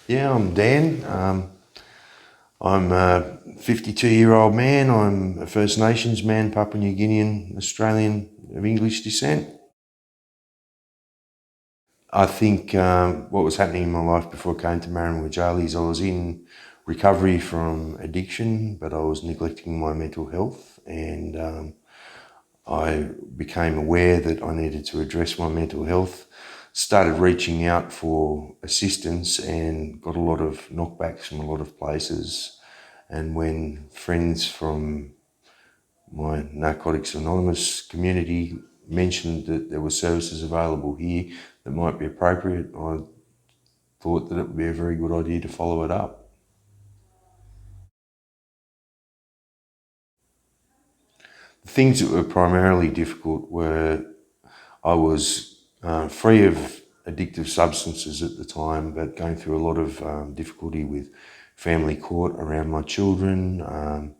Yeah, I'm Dan. I'm a 52-year-old man. I'm a First Nations man, Papua New Guinean, Australian of English descent. I think what was happening in my life before I came to Marrin Weejali is I was in recovery from addiction, but I was neglecting my mental health, and I became aware that I needed to address my mental health, started reaching out for assistance and got a lot of knockbacks from a lot of places. And when friends from my Narcotics Anonymous community mentioned that there were services available here that might be appropriate, I thought that it would be a very good idea to follow it up. The things that were primarily difficult were I was free of addictive substances at the time, but going through a lot of difficulty with family court around my children,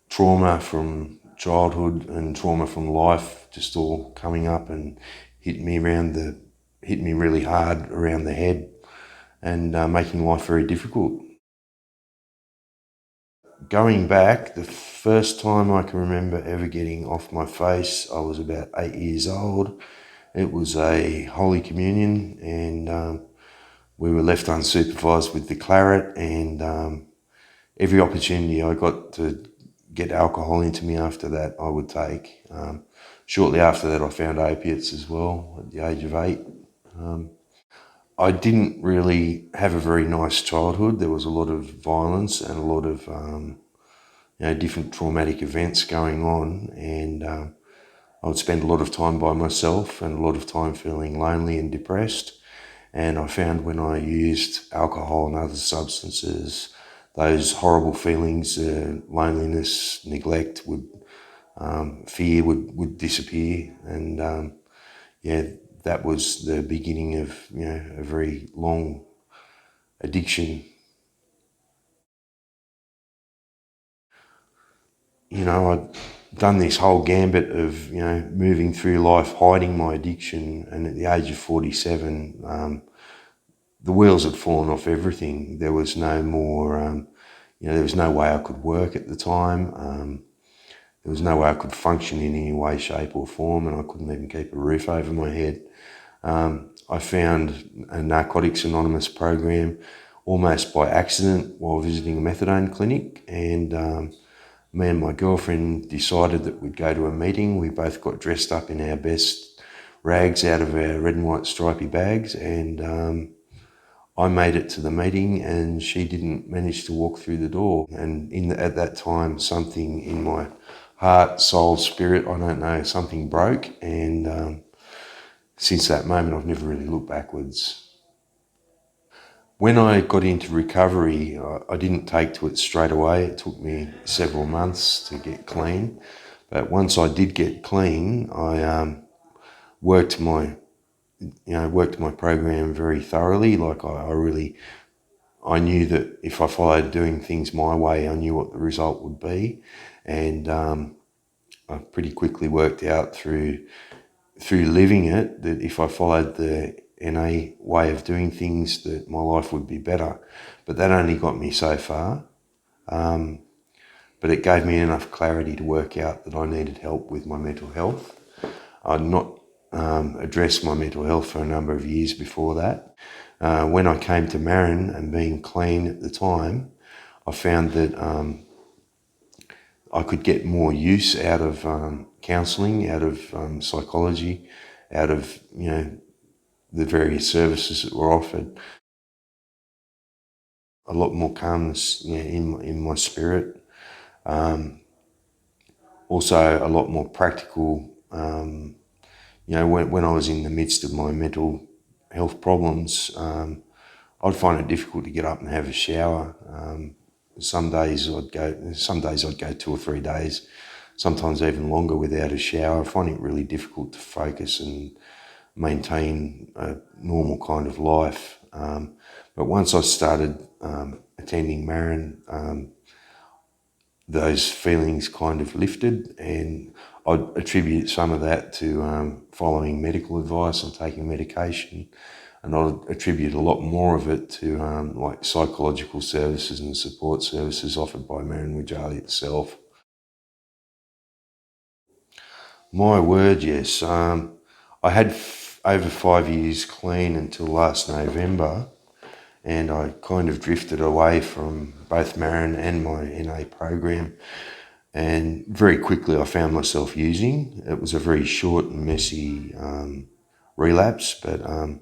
trauma from childhood and trauma from life, just all coming up and hit me really hard around the head and making life very difficult. Going back, the first time I can remember ever getting off my face, I was about 8 years old. It was a Holy Communion, and we were left unsupervised with the claret, and every opportunity I got to get alcohol into me after that, I would take. Shortly after that, I found opiates as well at the age of 8. I didn't really have a very nice childhood. There was a lot of violence and a lot of different traumatic events going on, and I would spend a lot of time by myself and a lot of time feeling lonely and depressed. And I found when I used alcohol and other substances, those horrible feelings, loneliness, neglect, fear would disappear. And that was the beginning of a very long addiction. I'd done this whole gambit of moving through life hiding my addiction, and at the age of 47, the wheels had fallen off everything. There was no more, there was no way I could work at the time. There was no way I could function in any way, shape or form, and I couldn't even keep a roof over my head. I found a Narcotics Anonymous program almost by accident while visiting a methadone clinic, and me and my girlfriend decided that we'd go to a meeting. We both got dressed up in our best rags out of our red and white stripy bags, and I made it to the meeting and she didn't manage to walk through the door. And at that time, something in my heart, soul, spirit, I don't know, something broke. And since that moment, I've never really looked backwards. When I got into recovery, I didn't take to it straight away. It took me several months to get clean. But once I did get clean, I worked my worked my program very thoroughly. Like I knew that if I followed doing things my way, I knew what the result would be, and I pretty quickly worked out through living it that if I followed the NA way of doing things, that my life would be better. But that only got me so far. But it gave me enough clarity to work out that I needed help with my mental health. I'd not addressed my mental health for a number of years before that. When I came to Marrin and being clean at the time, I found that I could get more use out of counselling, out of psychology, out of the various services that were offered. A lot more calmness in my spirit. Also, a lot more practical. When I was in the midst of my mental health problems, I'd find it difficult to get up and have a shower. Some days I'd go 2 or 3 days, sometimes even longer without a shower. I find it really difficult to focus and maintain a normal kind of life. But once I started attending Marrin, those feelings kind of lifted, and I'd attribute some of that to following medical advice and taking medication. and I attribute a lot more of it to like psychological services and support services offered by Marrin Weejali itself. My word, yes. I had over 5 years clean until last November, and I kind of drifted away from both Marrin and my NA program. And very quickly I found myself using. It was a very short and messy relapse, but I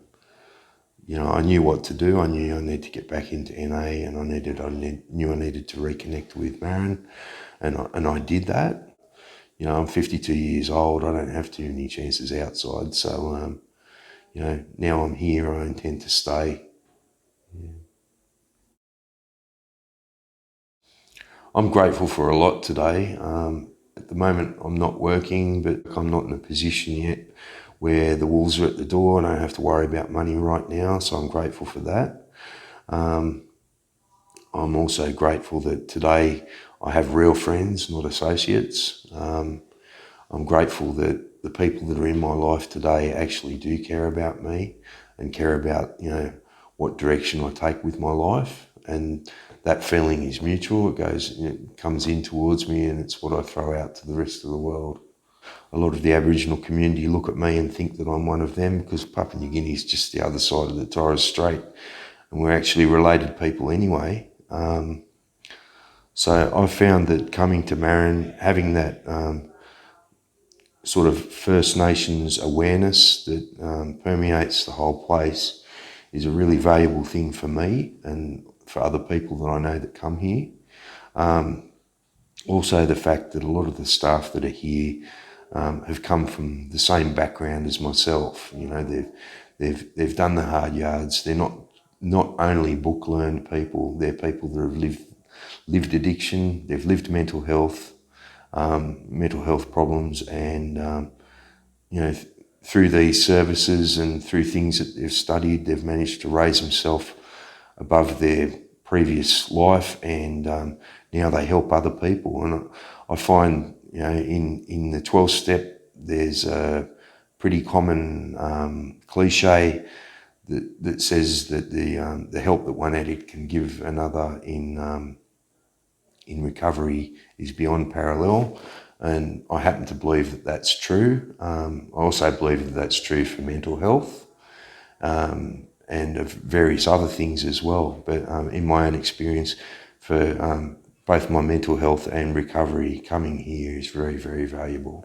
knew what to do. I knew I needed to get back into NA, and knew I needed to reconnect with Marrin, and I did that. I'm 52 years old. I don't have too many chances outside, so now I'm here. I intend to stay. I'm grateful for a lot today. At the moment, I'm not working, but I'm not in a position yet where the wolves are at the door and I don't have to worry about money right now, so I'm grateful for that. I'm also grateful that today I have real friends, not associates. I'm grateful that the people that are in my life today actually do care about me and care about, what direction I take with my life. And that feeling is mutual. It comes in towards me, and it's what I throw out to the rest of the world. A lot of the Aboriginal community look at me and think that I'm one of them, because Papua New Guinea is just the other side of the Torres Strait, and we're actually related people anyway. So I found that coming to Marrin, having that sort of First Nations awareness that permeates the whole place is a really valuable thing for me and for other people that I know that come here. Also, the fact that a lot of the staff that are here have come from the same background as myself. They've done the hard yards. They're not only book learned people. They're people that have lived addiction. They've lived mental health problems, and through these services and through things that they've studied, they've managed to raise themselves above their previous life, and now they help other people. And I find, in the 12th step, there's a pretty common cliche that says that the help that one addict can give another in recovery is beyond parallel. And I happen to believe that that's true. I also believe that that's true for mental health, and of various other things as well. But in my own experience, for both my mental health and recovery, coming here is very, very valuable.